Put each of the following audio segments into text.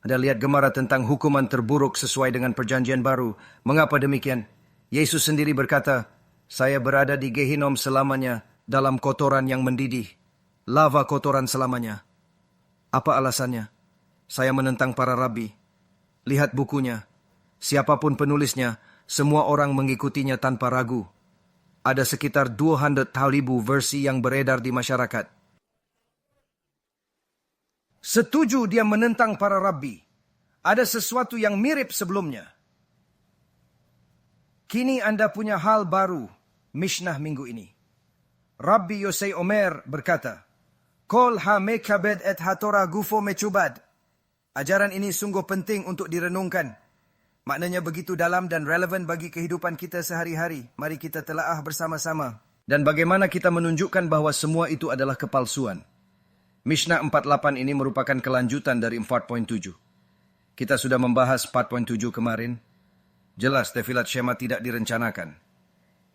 Anda lihat gemara tentang hukuman terburuk sesuai dengan perjanjian baru. Mengapa demikian? Yesus sendiri berkata, saya berada di Gehinom selamanya dalam kotoran yang mendidih. Lava kotoran selamanya. Apa alasannya? Saya menentang para rabi. Lihat bukunya. Siapapun penulisnya, semua orang mengikutinya tanpa ragu. Ada sekitar 200,000 versi yang beredar di masyarakat. Setuju dia menentang para rabi. Ada sesuatu yang mirip sebelumnya. Kini Anda punya hal baru, Mishnah minggu ini. Rabbi Yosei Omer berkata, Kol ha-mekabed et ha-Torah gufo mecubad. Ajaran ini sungguh penting untuk direnungkan. Maknanya begitu dalam dan relevan bagi kehidupan kita sehari-hari. Mari kita telaah bersama-sama. Dan bagaimana kita menunjukkan bahwa semua itu adalah kepalsuan. Mishnah 48 ini merupakan kelanjutan dari 4.7. Kita sudah membahas 4.7 kemarin. Jelas Tefilat Shema tidak direncanakan.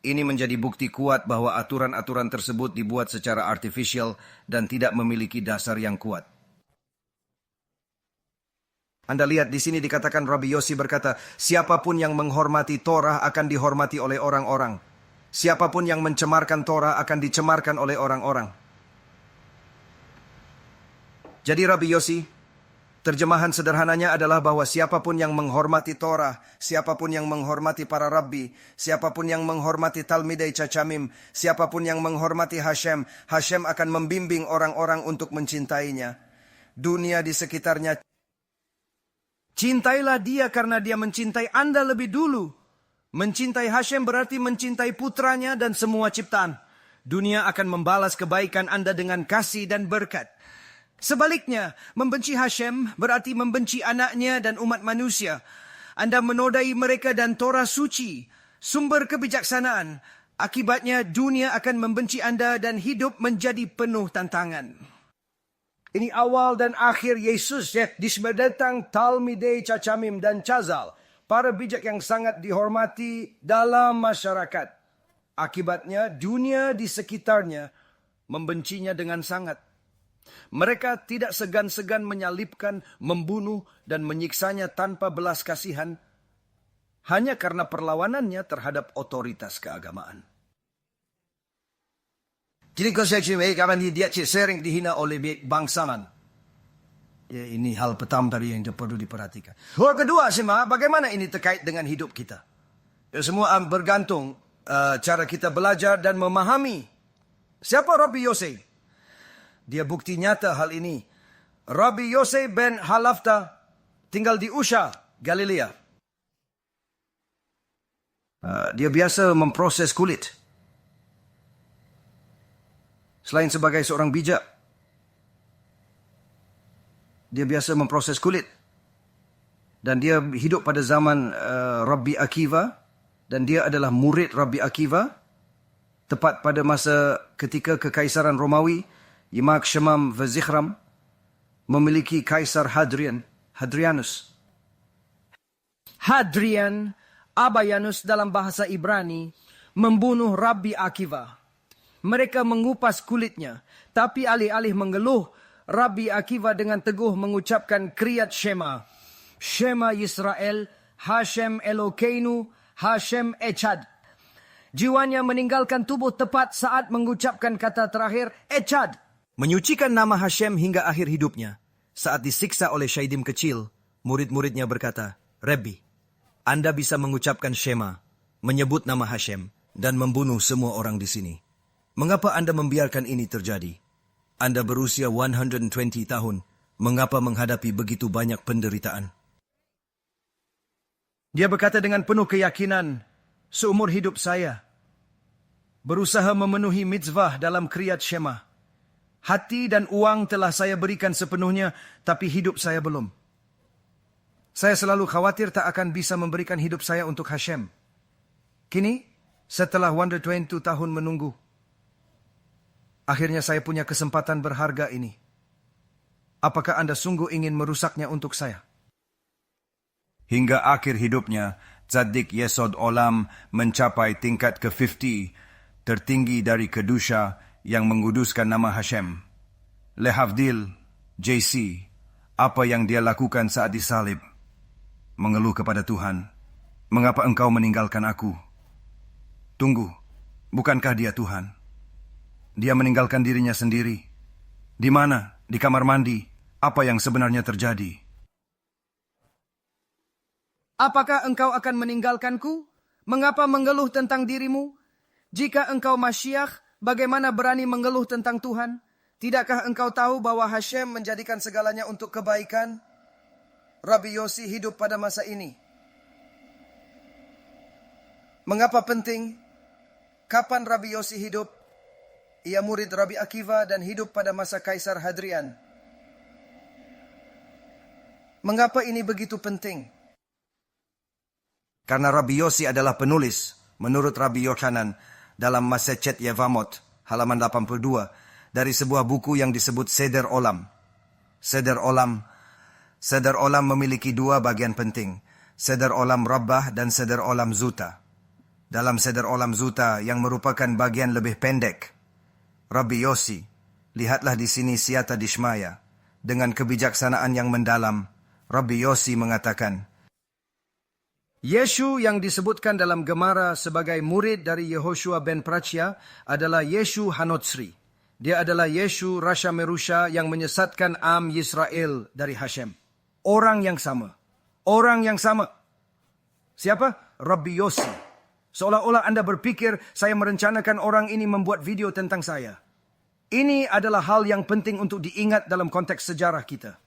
Ini menjadi bukti kuat bahwa aturan-aturan tersebut dibuat secara artifisial dan tidak memiliki dasar yang kuat. Anda lihat di sini dikatakan Rabbi Yossi berkata, siapapun yang menghormati Torah akan dihormati oleh orang-orang. Siapapun yang mencemarkan Torah akan dicemarkan oleh orang-orang. Jadi Rabbi Yossi, terjemahan sederhananya adalah bahwa siapapun yang menghormati Torah, siapapun yang menghormati para rabbi, siapapun yang menghormati Talmidei Chachamim, siapapun yang menghormati Hashem, Hashem akan membimbing orang-orang untuk mencintainya. Dunia di sekitarnya. Cintailah dia karena dia mencintai Anda lebih dulu. Mencintai Hashem berarti mencintai putranya dan semua ciptaan. Dunia akan membalas kebaikan Anda dengan kasih dan berkat. Sebaliknya, membenci Hashem berarti membenci anaknya dan umat manusia. Anda menodai mereka dan Torah suci, sumber kebijaksanaan. Akibatnya dunia akan membenci Anda dan hidup menjadi penuh tantangan. Ini awal dan akhir Yesus ya, disebutkan Talmidei Chachamim dan Chazal. Para bijak yang sangat dihormati dalam masyarakat. Akibatnya dunia di sekitarnya membencinya dengan sangat. Mereka tidak segan-segan menyalibkan, membunuh, dan menyiksanya tanpa belas kasihan, hanya karena perlawanannya terhadap otoritas keagamaan. Jadi kalau saya cakap, dia sering dihina oleh bangsawan. Ya, ini hal pertama tadi yang perlu diperhatikan. Hal kedua, bagaimana ini terkait dengan hidup kita? Ya, semua bergantung cara kita belajar dan memahami. Siapa Rabbi Yosei? Dia bukti nyata hal ini. Rabbi Yosei ben Halafta tinggal di Usha, Galilea. Dia biasa memproses kulit. Selain sebagai seorang bijak, dia biasa memproses kulit. Dan dia hidup pada zaman Rabbi Akiva. Dan dia adalah murid Rabbi Akiva. Tepat pada masa ketika Kekaisaran Romawi, Yimak Shemam Vazichram memiliki Kaisar Hadrianus. Hadrian, Abayanus dalam bahasa Ibrani, membunuh Rabbi Akiva. Mereka mengupas kulitnya, tapi alih-alih mengeluh, Rabbi Akiva dengan teguh mengucapkan kriyat Shema. Shema Yisrael, Hashem Elokeinu, Hashem Echad. Jiwanya meninggalkan tubuh tepat saat mengucapkan kata terakhir, Echad. Menyucikan nama Hashem hingga akhir hidupnya. Saat disiksa oleh Syaidim kecil, murid-muridnya berkata, Rabbi, Anda bisa mengucapkan Shema, menyebut nama Hashem, dan membunuh semua orang di sini. Mengapa Anda membiarkan ini terjadi? Anda berusia 120 tahun. Mengapa menghadapi begitu banyak penderitaan? Dia berkata dengan penuh keyakinan, seumur hidup saya, berusaha memenuhi mitzvah dalam kriyat Shema. Hati dan uang telah saya berikan sepenuhnya, tapi hidup saya belum. Saya selalu khawatir tak akan bisa memberikan hidup saya untuk Hashem. Kini, setelah 120 tahun menunggu, akhirnya saya punya kesempatan berharga ini. Apakah Anda sungguh ingin merusaknya untuk saya? Hingga akhir hidupnya, Tzaddik Yesod Olam mencapai tingkat ke-50, tertinggi dari Kedusha yang menguduskan nama Hashem. Lehavdil, JC, apa yang dia lakukan saat disalib. Mengeluh kepada Tuhan, "Mengapa engkau meninggalkan aku?" Tunggu, bukankah dia Tuhan? Dia meninggalkan dirinya sendiri. Di mana? Di kamar mandi. Apa yang sebenarnya terjadi? Apakah engkau akan meninggalkanku? Mengapa mengeluh tentang dirimu? Jika engkau Masyiach, bagaimana berani mengeluh tentang Tuhan? Tidakkah engkau tahu bahwa Hashem menjadikan segalanya untuk kebaikan? Rabbi Yossi hidup pada masa ini. Mengapa penting? Kapan Rabbi Yossi hidup? Ia murid Rabbi Akiva dan hidup pada masa Kaisar Hadrian. Mengapa ini begitu penting? Karena Rabbi Yossi adalah penulis, menurut Rabbi Yochanan, dalam Masechet Yevamot, halaman 82, dari sebuah buku yang disebut Seder Olam. Seder Olam memiliki dua bagian penting, Seder Olam Rabbah dan Seder Olam Zuta. Dalam Seder Olam Zuta yang merupakan bagian lebih pendek, Rabbi Yossi, lihatlah di sini Siyata Dishmaya, dengan kebijaksanaan yang mendalam, Rabbi Yossi mengatakan, Yeshu yang disebutkan dalam Gemara sebagai murid dari Yehoshua ben Prachia adalah Yeshu Hanotsri. Dia adalah Yeshu Rasha Merusha yang menyesatkan Am Yisrael dari Hashem. Orang yang sama. Siapa? Rabbi Yossi. Seolah-olah Anda berpikir saya merencanakan orang ini membuat video tentang saya. Ini adalah hal yang penting untuk diingat dalam konteks sejarah kita.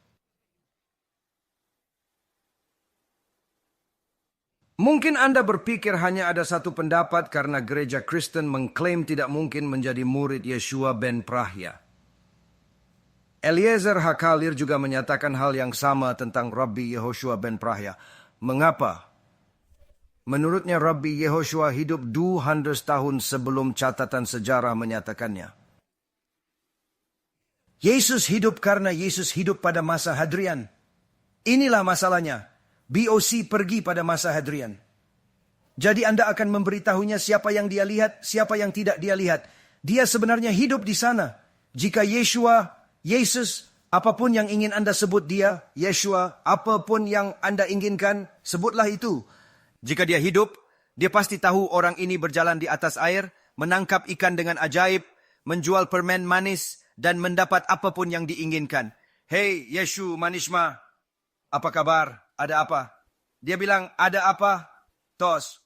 Mungkin Anda berpikir hanya ada satu pendapat karena gereja Kristen mengklaim tidak mungkin menjadi murid Yeshua ben Prachia. Eliezer Hakalir juga menyatakan hal yang sama tentang Rabbi Yehoshua ben Prachia. Mengapa? Menurutnya Rabbi Yehoshua hidup 200 tahun sebelum catatan sejarah menyatakannya. Yesus hidup karena Yesus hidup pada masa Hadrian. Inilah masalahnya. BOC pergi pada masa Hadrian. Jadi Anda akan memberitahunya siapa yang dia lihat, siapa yang tidak dia lihat. Dia sebenarnya hidup di sana. Jika Yesus, apapun yang ingin Anda sebut dia, Yeshua, apapun yang Anda inginkan, sebutlah itu. Jika dia hidup, dia pasti tahu orang ini berjalan di atas air, menangkap ikan dengan ajaib, menjual permen manis, dan mendapat apapun yang diinginkan. Hei, Yeshu Manishma, apa kabar? Ada apa? Dia bilang, ada apa? Tos,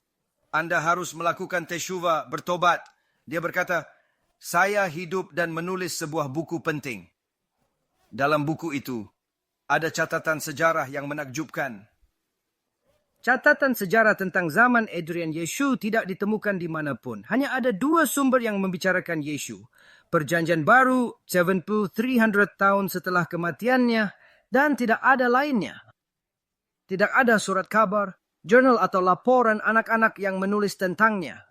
Anda harus melakukan teshuva, bertobat. Dia berkata, saya hidup dan menulis sebuah buku penting. Dalam buku itu, ada catatan sejarah yang menakjubkan. Catatan sejarah tentang zaman Adrian Yeshu tidak ditemukan di manapun. Hanya ada dua sumber yang membicarakan Yeshu. Perjanjian Baru, 300 tahun setelah kematiannya, dan tidak ada lainnya. Tidak ada surat kabar, jurnal atau laporan anak-anak yang menulis tentangnya.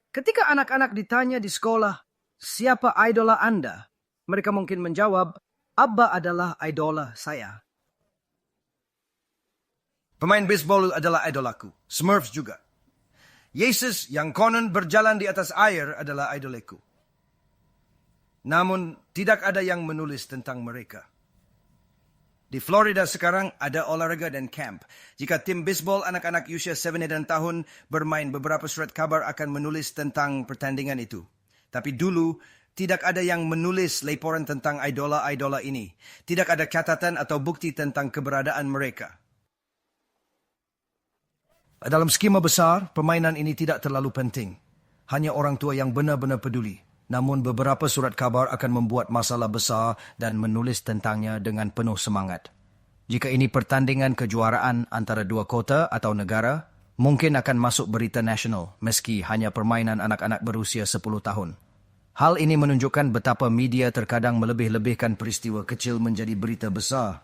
Ketika anak-anak ditanya di sekolah, siapa idola Anda? Mereka mungkin menjawab, Abba adalah idola saya. Pemain baseball adalah idolaku. Smurfs juga. Yesus yang konon berjalan di atas air adalah idolaku. Namun, tidak ada yang menulis tentang mereka. Di Florida sekarang ada olahraga dan camp. Jika tim baseball anak-anak usia 7 dan tahun bermain, beberapa surat kabar akan menulis tentang pertandingan itu. Tapi dulu, tidak ada yang menulis laporan tentang idola-idola ini. Tidak ada catatan atau bukti tentang keberadaan mereka. Dalam skema besar, permainan ini tidak terlalu penting. Hanya orang tua yang benar-benar peduli. Namun beberapa surat kabar akan membuat masalah besar dan menulis tentangnya dengan penuh semangat. Jika ini pertandingan kejuaraan antara dua kota atau negara, mungkin akan masuk berita nasional meski hanya permainan anak-anak berusia 10 tahun. Hal ini menunjukkan betapa media terkadang melebih-lebihkan peristiwa kecil menjadi berita besar.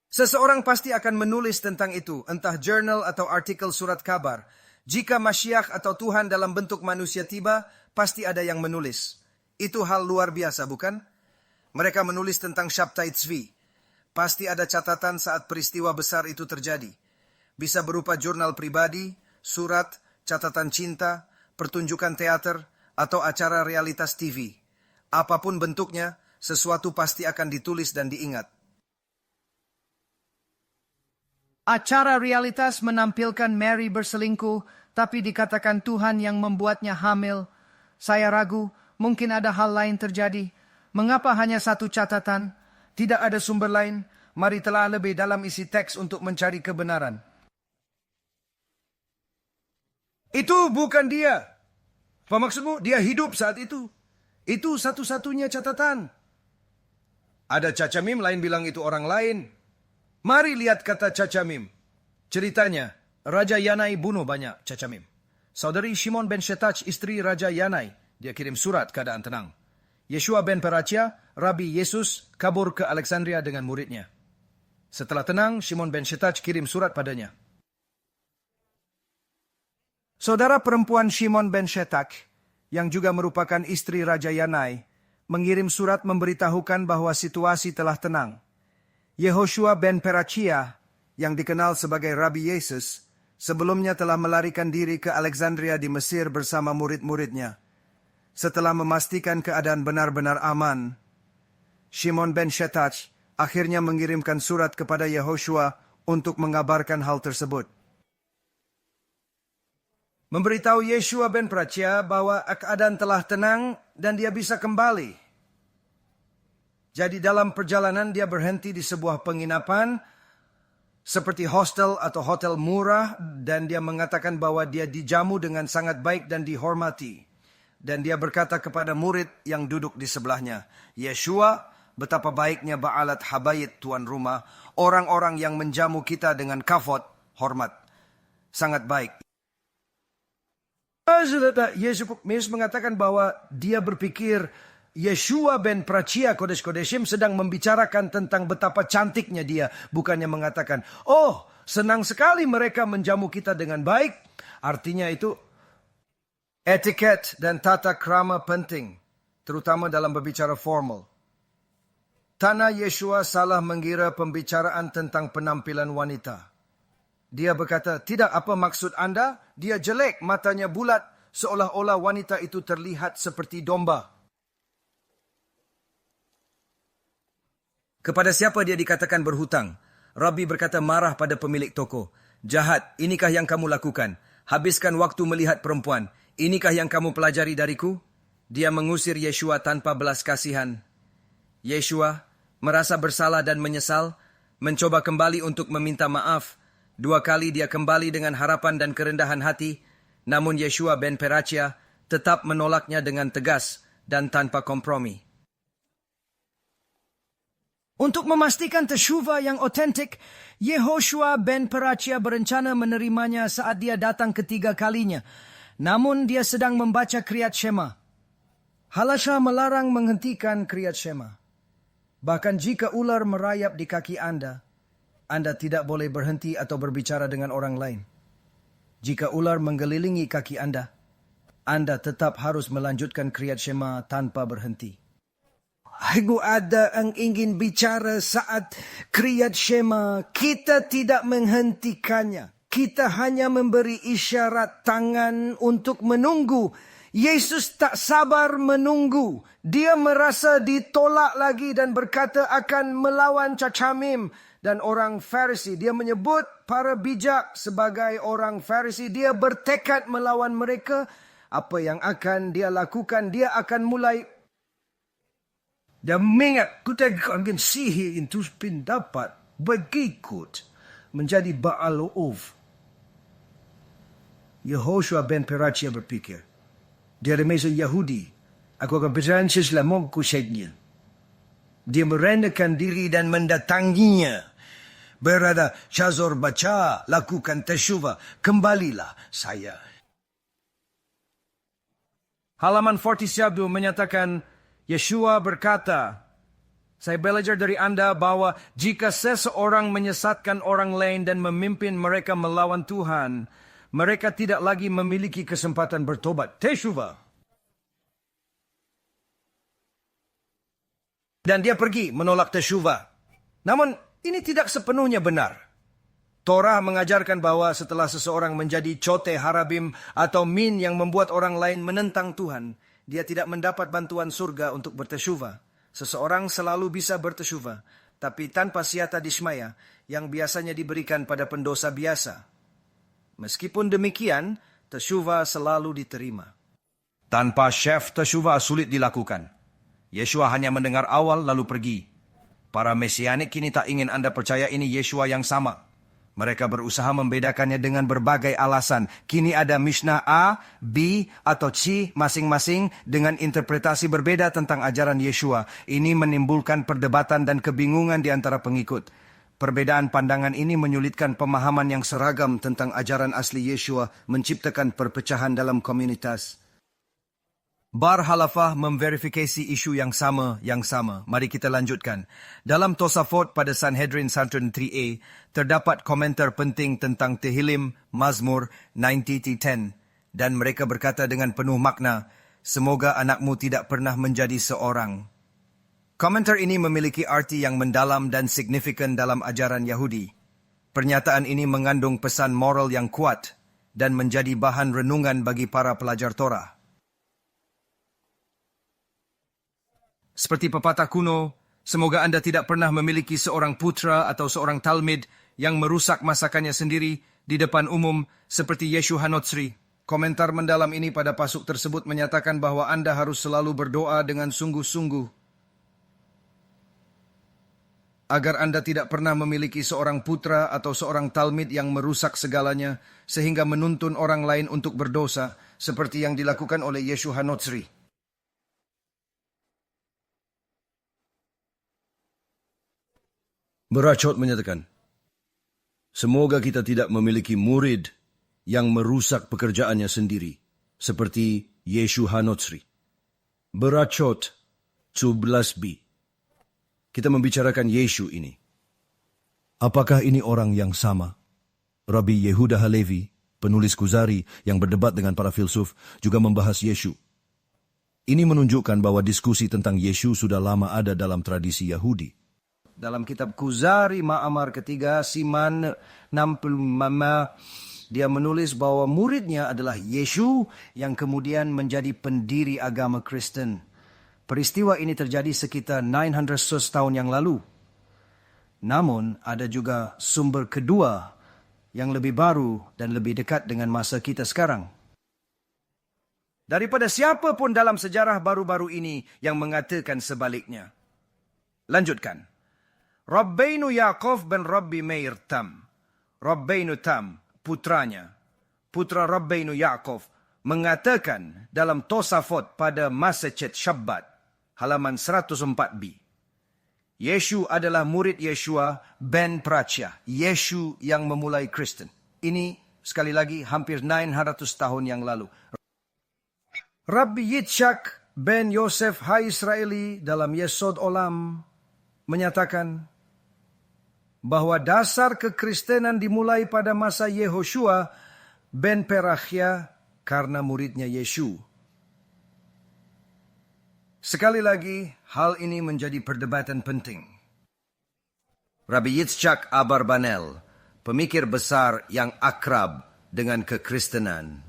Seseorang pasti akan menulis tentang itu, entah jurnal atau artikel surat kabar. Jika Masyiach atau Tuhan dalam bentuk manusia tiba, pasti ada yang menulis. Itu hal luar biasa, bukan? Mereka menulis tentang Shabtai Tzvi. Pasti ada catatan saat peristiwa besar itu terjadi. Bisa berupa jurnal pribadi, surat, catatan cinta, pertunjukan teater, atau acara realitas TV. Apapun bentuknya, sesuatu pasti akan ditulis dan diingat. Acara realitas menampilkan Mary berselingkuh, tapi dikatakan Tuhan yang membuatnya hamil. Saya ragu, mungkin ada hal lain terjadi. Mengapa hanya satu catatan? Tidak ada sumber lain. Mari telah lebih dalam isi teks untuk mencari kebenaran. Itu bukan dia. Apa maksudmu? Dia hidup saat itu. Itu satu-satunya catatan. Ada cacamim lain bilang itu orang lain. Mari lihat kata cacamim. Ceritanya, Raja Yanai bunuh banyak cacamim. Saudari Shimon ben Shetach, istri Raja Yanai, dia kirim surat keadaan tenang. Yeshua ben Perachia, Rabi Yesus, kabur ke Alexandria dengan muridnya. Setelah tenang, Shimon ben Shetach kirim surat padanya. Saudara perempuan Shimon ben Shetach, yang juga merupakan istri Raja Yanai, mengirim surat memberitahukan bahwa situasi telah tenang. Yehoshua ben Perachia, yang dikenal sebagai Rabi Yesus, sebelumnya telah melarikan diri ke Alexandria di Mesir bersama murid-muridnya. Setelah memastikan keadaan benar-benar aman, Shimon ben Shetach akhirnya mengirimkan surat kepada Yehoshua untuk mengabarkan hal tersebut. Memberitahu Yeshua ben Perachia bahwa keadaan telah tenang dan dia bisa kembali. Jadi dalam perjalanan dia berhenti di sebuah penginapan seperti hostel atau hotel murah, dan dia mengatakan bahwa dia dijamu dengan sangat baik dan dihormati. Dan dia berkata kepada murid yang duduk di sebelahnya, Yeshua, betapa baiknya ba'alat habayit tuan rumah, orang-orang yang menjamu kita dengan kafot, hormat. Sangat baik. Yesus mengatakan bahwa dia berpikir Yeshua ben Perachia Kodesh Kodeshim sedang membicarakan tentang betapa cantiknya dia. Bukannya mengatakan, oh senang sekali mereka menjamu kita dengan baik. Artinya itu etiket dan tata krama penting, terutama dalam berbicara formal. Tanah Yeshua salah mengira pembicaraan tentang penampilan wanita. Dia berkata, tidak, apa maksud Anda? Dia jelek, matanya bulat, seolah-olah wanita itu terlihat seperti domba. Kepada siapa dia dikatakan berhutang? Rabbi berkata marah pada pemilik toko. Jahat, inikah yang kamu lakukan? Habiskan waktu melihat perempuan. Inikah yang kamu pelajari dariku? Dia mengusir Yeshua tanpa belas kasihan. Yeshua merasa bersalah dan menyesal, mencoba kembali untuk meminta maaf. 2 kali dia kembali dengan harapan dan kerendahan hati, namun Yeshua ben Perachia tetap menolaknya dengan tegas dan tanpa kompromi. Untuk memastikan teshuva yang otentik, Yehoshua ben Perachia berencana menerimanya saat dia datang ketiga kalinya. Namun dia sedang membaca Kriyat Shema. Halasha melarang menghentikan Kriyat Shema. Bahkan jika ular merayap di kaki Anda tidak boleh berhenti atau berbicara dengan orang lain. Jika ular menggelilingi kaki Anda tetap harus melanjutkan Kriyat Shema tanpa berhenti. Aku ada yang ingin bicara saat Kriyat Shema. Kita tidak menghentikannya. Kita hanya memberi isyarat tangan untuk menunggu. Yesus tak sabar menunggu. Dia merasa ditolak lagi dan berkata akan melawan cacamim dan orang Farisi. Dia menyebut para bijak sebagai orang Farisi. Dia bertekad melawan mereka. Apa yang akan dia lakukan? Dia akan mulai. Dia mengingat, kita akan sihir itu pendapat berikut menjadi Baal-Ov. Yehoshua ben Perachia berpikir, dia remesa Yahudi, aku akan berjalan seselamangku saja. Dia merendahkan diri dan mendatanginya. Berada, Shazor baca, lakukan teshuva, kembalilah saya. Halaman 47 menyatakan, Yeshua berkata, saya belajar dari Anda bahwa jika seseorang menyesatkan orang lain dan memimpin mereka melawan Tuhan, mereka tidak lagi memiliki kesempatan bertobat. Teshuva. Dan dia pergi menolak teshuva. Namun ini tidak sepenuhnya benar. Torah mengajarkan bahwa setelah seseorang menjadi cote harabim atau min yang membuat orang lain menentang Tuhan, dia tidak mendapat bantuan surga untuk berteshuva. Seseorang selalu bisa bertesyuva, tapi tanpa siata dismaya yang biasanya diberikan pada pendosa biasa. Meskipun demikian, tesyuva selalu diterima. Tanpa syaf, tesyuva sulit dilakukan. Yeshua hanya mendengar awal lalu pergi. Para Mesianik kini tak ingin Anda percaya ini Yeshua yang sama. Mereka berusaha membedakannya dengan berbagai alasan. Kini ada Mishnah A, B, atau C masing-masing dengan interpretasi berbeda tentang ajaran Yeshua. Ini menimbulkan perdebatan dan kebingungan di antara pengikut. Perbedaan pandangan ini menyulitkan pemahaman yang seragam tentang ajaran asli Yeshua, menciptakan perpecahan dalam komunitas. Bar Halafah memverifikasi isu yang sama. Mari kita lanjutkan. Dalam Tosafot pada Sanhedrin Sanhedrin 3a, terdapat komentar penting tentang Tehillim, Mazmur 90-10. Dan mereka berkata dengan penuh makna, semoga anakmu tidak pernah menjadi seorang. Komentar ini memiliki arti yang mendalam dan signifikan dalam ajaran Yahudi. Pernyataan ini mengandung pesan moral yang kuat dan menjadi bahan renungan bagi para pelajar Torah. Seperti pepatah kuno, semoga Anda tidak pernah memiliki seorang putra atau seorang talmid yang merusak masakannya sendiri di depan umum seperti Yeshua Hanotsri. Komentar mendalam ini pada pasuk tersebut menyatakan bahwa Anda harus selalu berdoa dengan sungguh-sungguh agar Anda tidak pernah memiliki seorang putra atau seorang talmid yang merusak segalanya sehingga menuntun orang lain untuk berdosa seperti yang dilakukan oleh Yeshua Hanotsri. Berachot menyatakan, semoga kita tidak memiliki murid yang merusak pekerjaannya sendiri, seperti Yeshua Hanotsri. Berachot 11b. Kita membicarakan Yeshu ini. Apakah ini orang yang sama? Rabbi Yehuda Halevi, penulis Kuzari yang berdebat dengan para filsuf, juga membahas Yeshu. Ini menunjukkan bahwa diskusi tentang Yeshu sudah lama ada dalam tradisi Yahudi. Dalam kitab Kuzari Ma'amar ketiga, Siman 65, dia menulis bahwa muridnya adalah Yeshu yang kemudian menjadi pendiri agama Kristen. Peristiwa ini terjadi sekitar 900 tahun yang lalu. Namun, ada juga sumber kedua yang lebih baru dan lebih dekat dengan masa kita sekarang. Daripada siapa pun dalam sejarah baru-baru ini yang mengatakan sebaliknya. Lanjutkan. Rabbeinu Yaakov ben Rabbi Meir Tam. Rabbeinu Tam, putranya, putra Rabbeinu Yaakov, mengatakan dalam Tosafot pada Masechet Shabbat, halaman 104b. Yeshu adalah murid Yeshua ben Prachya, Yeshu yang memulai Kristen. Ini, sekali lagi, hampir 900 tahun yang lalu. Rabbi Yitzhak ben Yosef Ha-Israeli dalam Yesod Olam menyatakan bahwa dasar kekristenan dimulai pada masa Yehoshua ben Perachia karena muridnya Yeshu. Sekali lagi, hal ini menjadi perdebatan penting. Rabbi Yitzchak Abarbanel, pemikir besar yang akrab dengan kekristenan.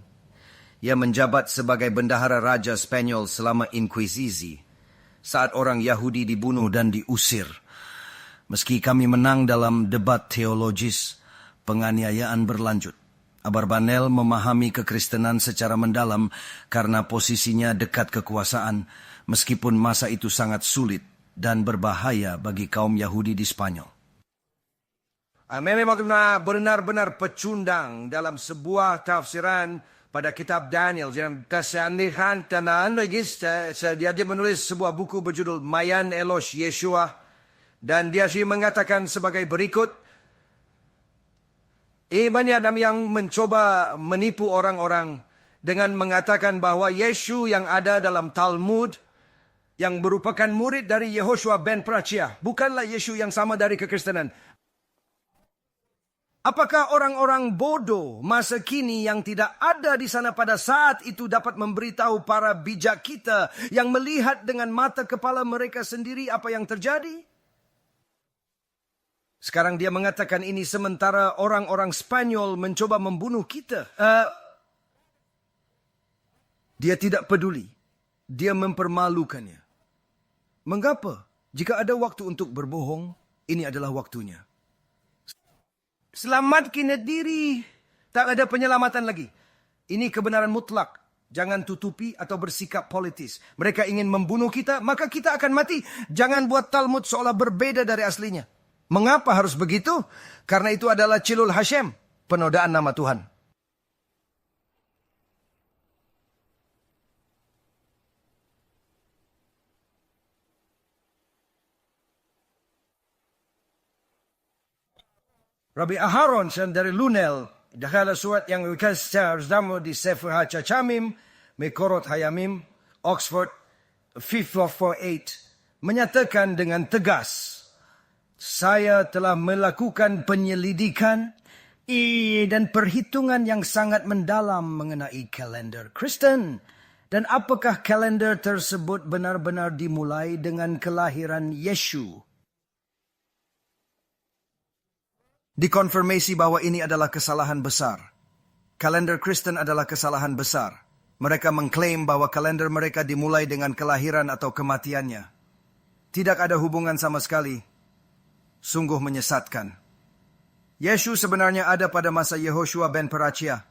Ia menjabat sebagai bendahara Raja Spanyol selama Inkuisisi, saat orang Yahudi dibunuh dan diusir. Meski kami menang dalam debat teologis, penganiayaan berlanjut. Abarbanel memahami kekristenan secara mendalam karena posisinya dekat kekuasaan, meskipun masa itu sangat sulit dan berbahaya bagi kaum Yahudi di Spanyol. Memang benar-benar pecundang dalam sebuah tafsiran pada kitab Daniel. Yang kesanihan tanah dia menulis sebuah buku berjudul Mayan Elosh Yeshua. Dan dia mengatakan sebagai berikut. Banyak yang mencoba menipu orang-orang dengan mengatakan bahwa Yeshu yang ada dalam Talmud yang merupakan murid dari Yehoshua ben Prachia bukanlah Yeshu yang sama dari kekristenan. Apakah orang-orang bodoh masa kini yang tidak ada di sana pada saat itu dapat memberitahu para bijak kita yang melihat dengan mata kepala mereka sendiri apa yang terjadi? Sekarang dia mengatakan ini sementara orang-orang Spanyol mencoba membunuh kita. Dia tidak peduli. Dia mempermalukannya. Mengapa? Jika ada waktu untuk berbohong, ini adalah waktunya. Selamatkan diri. Tak ada penyelamatan lagi. Ini kebenaran mutlak. Jangan tutupi atau bersikap politis. Mereka ingin membunuh kita, maka kita akan mati. Jangan buat Talmud seolah berbeda dari aslinya. Mengapa harus begitu? Karena itu adalah Chilul Hashem, penodaan nama Tuhan. Rabbi Aharon dari Lunel, dalam surat yang dikasih di Sefer HaChachamim, Mekorot Hayamim, Oxford 5448, menyatakan dengan tegas, saya telah melakukan penyelidikan dan perhitungan yang sangat mendalam mengenai kalender Kristen. Dan apakah kalender tersebut benar-benar dimulai dengan kelahiran Yesus? Dikonfirmasi bahwa ini adalah kesalahan besar. Kalender Kristen adalah kesalahan besar. Mereka mengklaim bahwa kalender mereka dimulai dengan kelahiran atau kematiannya. Tidak ada hubungan sama sekali. Sungguh menyesatkan. Yesus sebenarnya ada pada masa Yehoshua ben Parachia,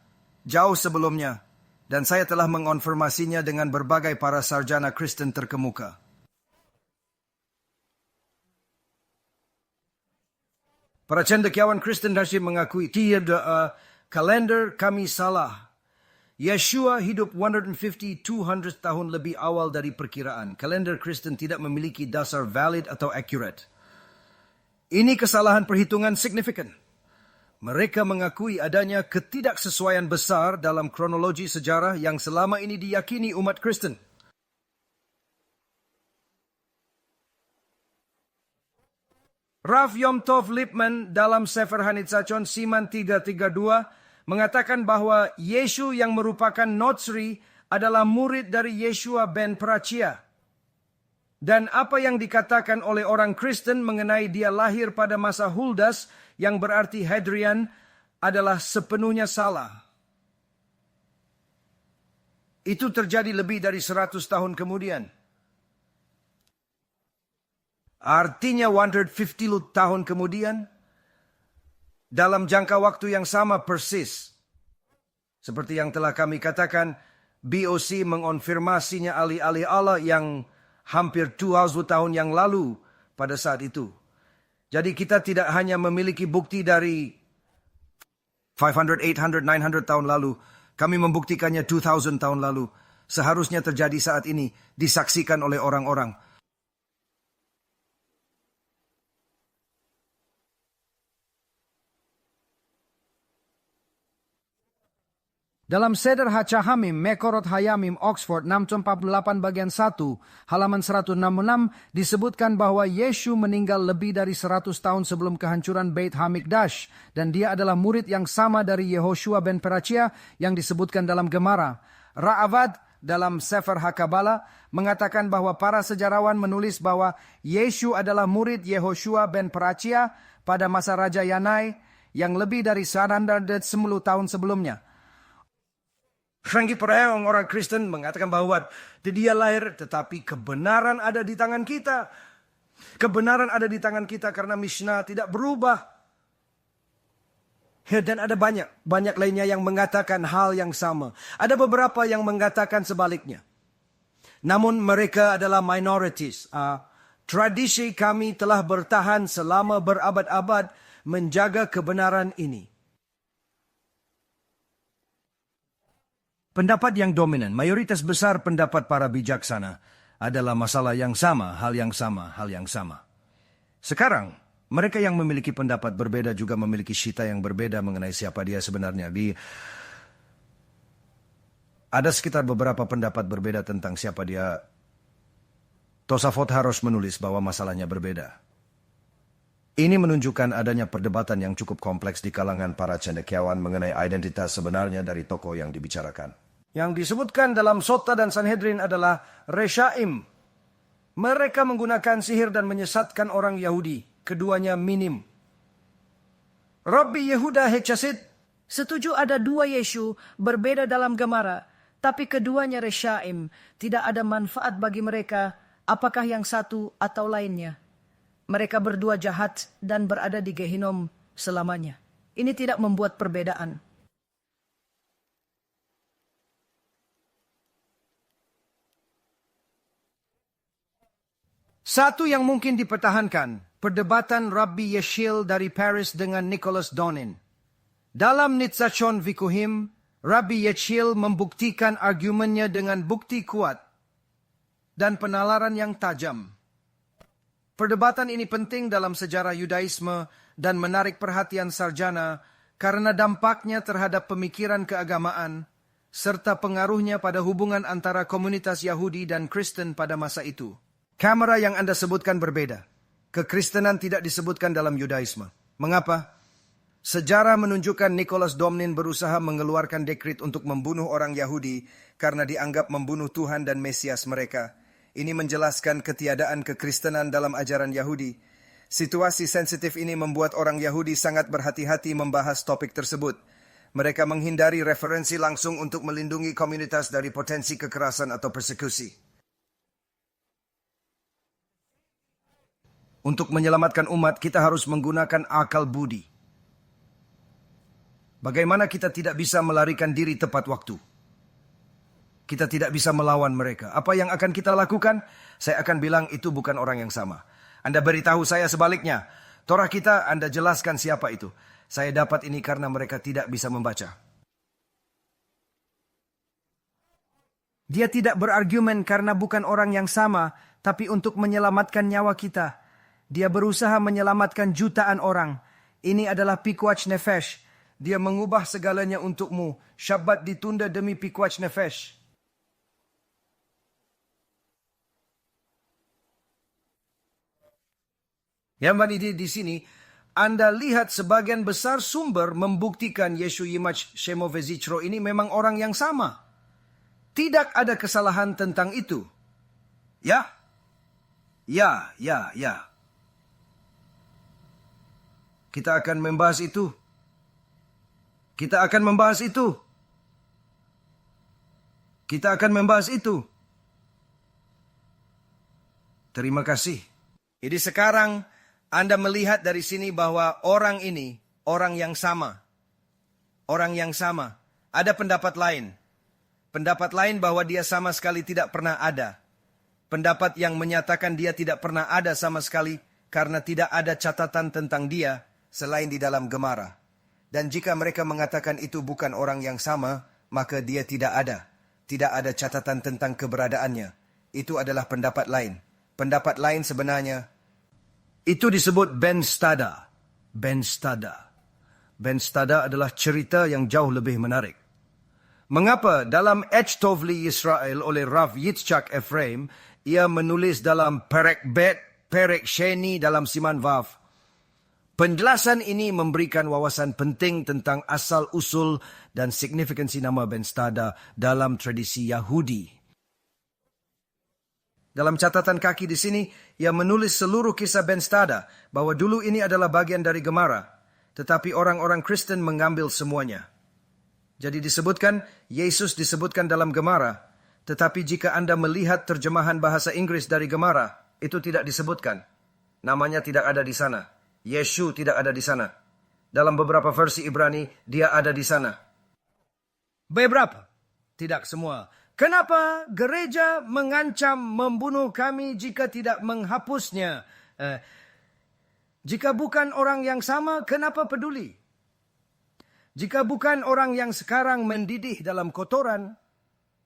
jauh sebelumnya, dan saya telah mengonfirmasinya dengan berbagai para sarjana Kristen terkemuka. Para cendekiawan Kristen Hashim mengakui, tidak kalender kami salah. Yeshua hidup 150-200 tahun lebih awal dari perkiraan. Kalender Kristen tidak memiliki dasar valid atau accurate. Ini kesalahan perhitungan signifikan. Mereka mengakui adanya ketidaksesuaian besar dalam kronologi sejarah yang selama ini diyakini umat Kristen. Rav Yom Tov Lipman dalam Sefer Hanitzachon Siman 332 mengatakan bahwa Yesus yang merupakan Notzri adalah murid dari Yeshua ben Parachia. Dan apa yang dikatakan oleh orang Kristen mengenai dia lahir pada masa Huldas yang berarti Hadrian adalah sepenuhnya salah. Itu terjadi lebih dari 100 tahun kemudian. Artinya 150 tahun kemudian, dalam jangka waktu yang sama persis. Seperti yang telah kami katakan, BOC mengonfirmasinya ahli-ahli Allah yang hampir 2,000 tahun yang lalu pada saat itu. Jadi kita tidak hanya memiliki bukti dari 500, 800, 900 tahun lalu. Kami membuktikannya 2,000 tahun lalu. Seharusnya terjadi saat ini, disaksikan oleh orang-orang. Dalam Seder HaChachamim, Mekorot Hayamim, Oxford 648 bagian 1, halaman 166, disebutkan bahwa Yesus meninggal lebih dari 100 tahun sebelum kehancuran Beit HaMikdash, dan dia adalah murid yang sama dari Yehoshua ben Parachia yang disebutkan dalam Gemara. Ra'avad dalam Sefer HaKabbalah mengatakan bahwa para sejarawan menulis bahwa Yesus adalah murid Yehoshua ben Parachia pada masa Raja Yanai yang lebih dari 110 tahun sebelumnya. Frankie Peraya, orang Kristen, mengatakan bahwa dia lahir, tetapi kebenaran ada di tangan kita. Kebenaran ada di tangan kita karena Mishnah tidak berubah. Dan ada banyak lainnya yang mengatakan hal yang sama. Ada beberapa yang mengatakan sebaliknya. Namun mereka adalah minorities. Tradisi kami telah bertahan selama berabad-abad menjaga kebenaran ini. Pendapat yang dominan, mayoritas besar pendapat para bijaksana adalah masalah yang sama, hal yang sama, hal yang sama. Sekarang, mereka yang memiliki pendapat berbeda juga memiliki syita yang berbeda mengenai siapa dia sebenarnya. Ada sekitar beberapa pendapat berbeda tentang siapa dia. Tosafot harus menulis bahwa masalahnya berbeda. Ini menunjukkan adanya perdebatan yang cukup kompleks di kalangan para cendekiawan mengenai identitas sebenarnya dari tokoh yang dibicarakan. Yang disebutkan dalam Sota dan Sanhedrin adalah Reshaim. Mereka menggunakan sihir dan menyesatkan orang Yahudi. Keduanya minim. Rabbi Yehuda Hechasid setuju ada dua Yesus berbeda dalam Gemara, tapi keduanya Reshaim. Tidak ada manfaat bagi mereka apakah yang satu atau lainnya. Mereka berdua jahat dan berada di Gehinom selamanya. Ini tidak membuat perbedaan. Satu yang mungkin dipertahankan, perdebatan Rabbi Yeshil dari Paris dengan Nicholas Donin. Dalam Nitzachon Vikuhim, Rabbi Yeshil membuktikan argumennya dengan bukti kuat dan penalaran yang tajam. Perdebatan ini penting dalam sejarah Yudaisme dan menarik perhatian sarjana karena dampaknya terhadap pemikiran keagamaan serta pengaruhnya pada hubungan antara komunitas Yahudi dan Kristen pada masa itu. Kamera yang Anda sebutkan berbeda. Kekristenan tidak disebutkan dalam Yudaisme. Mengapa? Sejarah menunjukkan Nicholas Domnin berusaha mengeluarkan dekret untuk membunuh orang Yahudi karena dianggap membunuh Tuhan dan Mesias mereka. Ini menjelaskan ketiadaan kekristenan dalam ajaran Yahudi. Situasi sensitif ini membuat orang Yahudi sangat berhati-hati membahas topik tersebut. Mereka menghindari referensi langsung untuk melindungi komunitas dari potensi kekerasan atau persekusi. Untuk menyelamatkan umat, kita harus menggunakan akal budi. Bagaimana kita tidak bisa melarikan diri tepat waktu? Kita tidak bisa melawan mereka. Apa yang akan kita lakukan? Saya akan bilang itu bukan orang yang sama. Anda beritahu saya sebaliknya. Torah kita, Anda jelaskan siapa itu. Saya dapat ini karena mereka tidak bisa membaca. Dia tidak berargumen karena bukan orang yang sama, tapi untuk menyelamatkan nyawa kita. Dia berusaha menyelamatkan jutaan orang. Ini adalah pikuach nefesh. Dia mengubah segalanya untukmu. Syabat ditunda demi pikuach nefesh. Yang mana di sini, Anda lihat sebagian besar sumber membuktikan Yeshu Yimach Shemo Vezichro ini memang orang yang sama. Tidak ada kesalahan tentang itu. Ya. Kita akan membahas itu. Kita akan membahas itu. Terima kasih. Jadi sekarang Anda melihat dari sini bahwa orang ini, orang yang sama. Orang yang sama. Ada pendapat lain. Pendapat lain bahwa dia sama sekali tidak pernah ada. Pendapat yang menyatakan dia tidak pernah ada sama sekali karena tidak ada catatan tentang dia selain di dalam Gemara. Dan jika mereka mengatakan itu bukan orang yang sama, maka dia tidak ada. Tidak ada catatan tentang keberadaannya. Itu adalah pendapat lain. Pendapat lain sebenarnya, itu disebut Ben Stada. Ben Stada. Ben Stada adalah cerita yang jauh lebih menarik. Mengapa dalam Ech Tovli Yisrael oleh Rav Yitzchak Ephraim, ia menulis dalam Perek Bet, Perek Sheni dalam Siman Vav. Penjelasan ini memberikan wawasan penting tentang asal-usul dan signifikansi nama Ben Stada dalam tradisi Yahudi. Dalam catatan kaki di sini, ia menulis seluruh kisah Ben Stada bahwa dulu ini adalah bagian dari Gemara, tetapi orang-orang Kristen mengambil semuanya. Jadi disebutkan, Yesus disebutkan dalam Gemara, tetapi jika Anda melihat terjemahan bahasa Inggris dari Gemara, itu tidak disebutkan. Namanya tidak ada di sana. Yeshu tidak ada di sana. Dalam beberapa versi Ibrani, dia ada di sana. Beberapa, tidak semua. Kenapa gereja mengancam membunuh kami jika tidak menghapusnya? Jika bukan orang yang sama, kenapa peduli? Jika bukan orang yang sekarang mendidih dalam kotoran,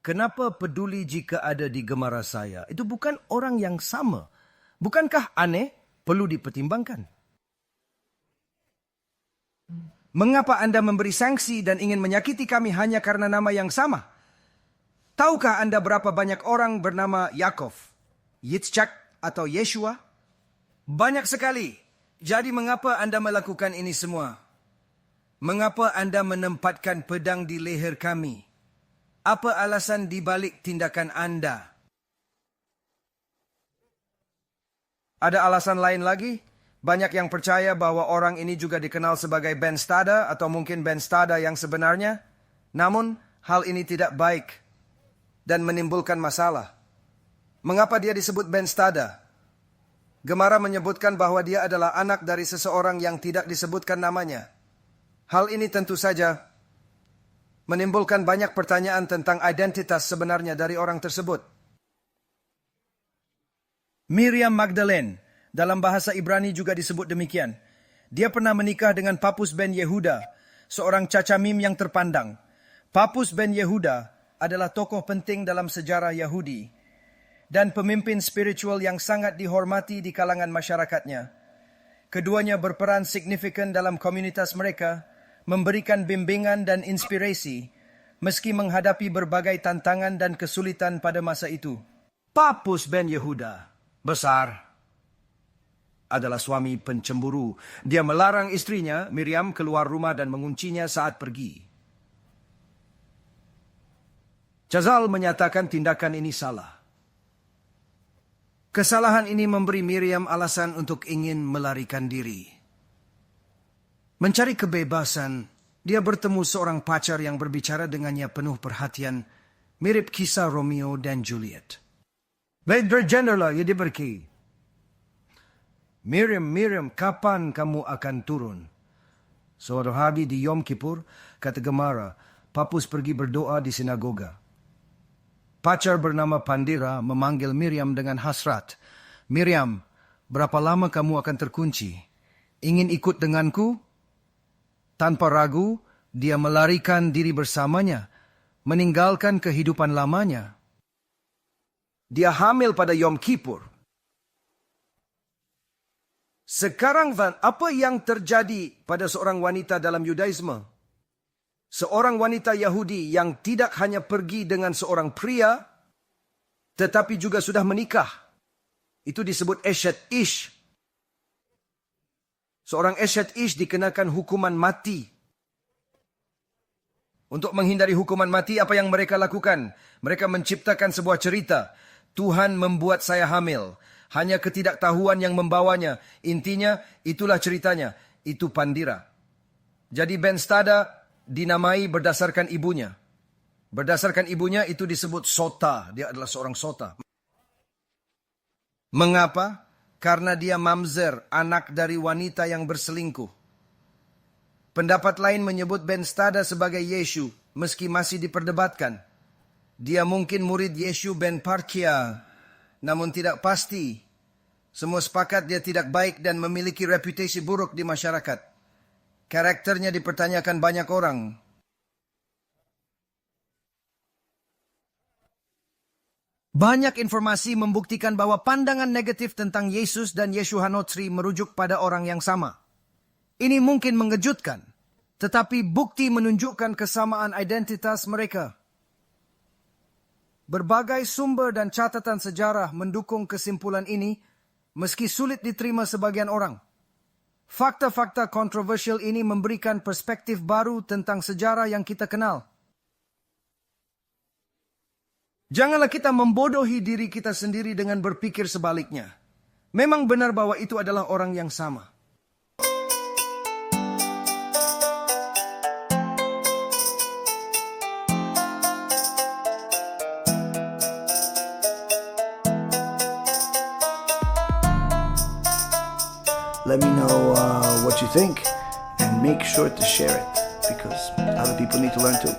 kenapa peduli jika ada di Gemara saya? Itu bukan orang yang sama. Bukankah aneh? Perlu dipertimbangkan. Mengapa Anda memberi sanksi dan ingin menyakiti kami hanya karena nama yang sama? Tahukah Anda berapa banyak orang bernama Yakov, Yitzchak, atau Yeshua? Banyak sekali. Jadi mengapa Anda melakukan ini semua? Mengapa Anda menempatkan pedang di leher kami? Apa alasan di balik tindakan Anda? Ada alasan lain lagi? Banyak yang percaya bahwa orang ini juga dikenal sebagai Ben Stada atau mungkin Ben Stada yang sebenarnya. Namun, hal ini tidak baik dan menimbulkan masalah. Mengapa dia disebut Ben Stada? Gemara menyebutkan bahwa dia adalah anak dari seseorang yang tidak disebutkan namanya. Hal ini tentu saja menimbulkan banyak pertanyaan tentang identitas sebenarnya dari orang tersebut. Miriam Magdalene, dalam bahasa Ibrani juga disebut demikian. Dia pernah menikah dengan Papus ben Yehuda, seorang cacamim yang terpandang. Papus ben Yehuda adalah tokoh penting dalam sejarah Yahudi dan pemimpin spiritual yang sangat dihormati di kalangan masyarakatnya. Keduanya berperan signifikan dalam komunitas mereka, memberikan bimbingan dan inspirasi, meski menghadapi berbagai tantangan dan kesulitan pada masa itu. Papus ben Yehuda besar adalah suami pencemburu. Dia melarang istrinya, Miriam, keluar rumah dan menguncinya saat pergi. Chazal menyatakan tindakan ini salah. Kesalahan ini memberi Miriam alasan untuk ingin melarikan diri. Mencari kebebasan, dia bertemu seorang pacar yang berbicara dengannya penuh perhatian, mirip kisah Romeo dan Juliet. Gender lah, dia pergi. Miriam, kapan kamu akan turun? Suatu hari di Yom Kippur, kata Gemara, Papus pergi berdoa di sinagoga. Pacar bernama Pandira memanggil Miriam dengan hasrat. Miriam, berapa lama kamu akan terkunci? Ingin ikut denganku? Tanpa ragu, dia melarikan diri bersamanya, meninggalkan kehidupan lamanya. Dia hamil pada Yom Kippur. Sekarang, Van, apa yang terjadi pada seorang wanita dalam Yudaisme? Seorang wanita Yahudi yang tidak hanya pergi dengan seorang pria, tetapi juga sudah menikah. Itu disebut Eshet Ish. Seorang Eshet Ish dikenakan hukuman mati. Untuk menghindari hukuman mati, apa yang mereka lakukan? Mereka menciptakan sebuah cerita. Tuhan membuat saya hamil. Hanya ketidaktahuan yang membawanya. Intinya, itulah ceritanya. Itu Pandira. Jadi Ben Stada dinamai berdasarkan ibunya. Berdasarkan ibunya itu disebut Sota. Dia adalah seorang Sota. Mengapa? Karena dia mamzer, anak dari wanita yang berselingkuh. Pendapat lain menyebut Ben Stada sebagai Yeshu, meski masih diperdebatkan. Dia mungkin murid Yeshu ben Parkia, namun tidak pasti. Semua sepakat dia tidak baik dan memiliki reputasi buruk di masyarakat. Karakternya dipertanyakan banyak orang. Banyak informasi membuktikan bahwa pandangan negatif tentang Yesus dan Yeshua Hanotsri merujuk pada orang yang sama. Ini mungkin mengejutkan, tetapi bukti menunjukkan kesamaan identitas mereka. Berbagai sumber dan catatan sejarah mendukung kesimpulan ini, meski sulit diterima sebagian orang. Fakta-fakta kontroversial ini memberikan perspektif baru tentang sejarah yang kita kenal. Janganlah kita membodohi diri kita sendiri dengan berpikir sebaliknya. Memang benar bahwa itu adalah orang yang sama. Let me know what you think and make sure to share it because other people need to learn too.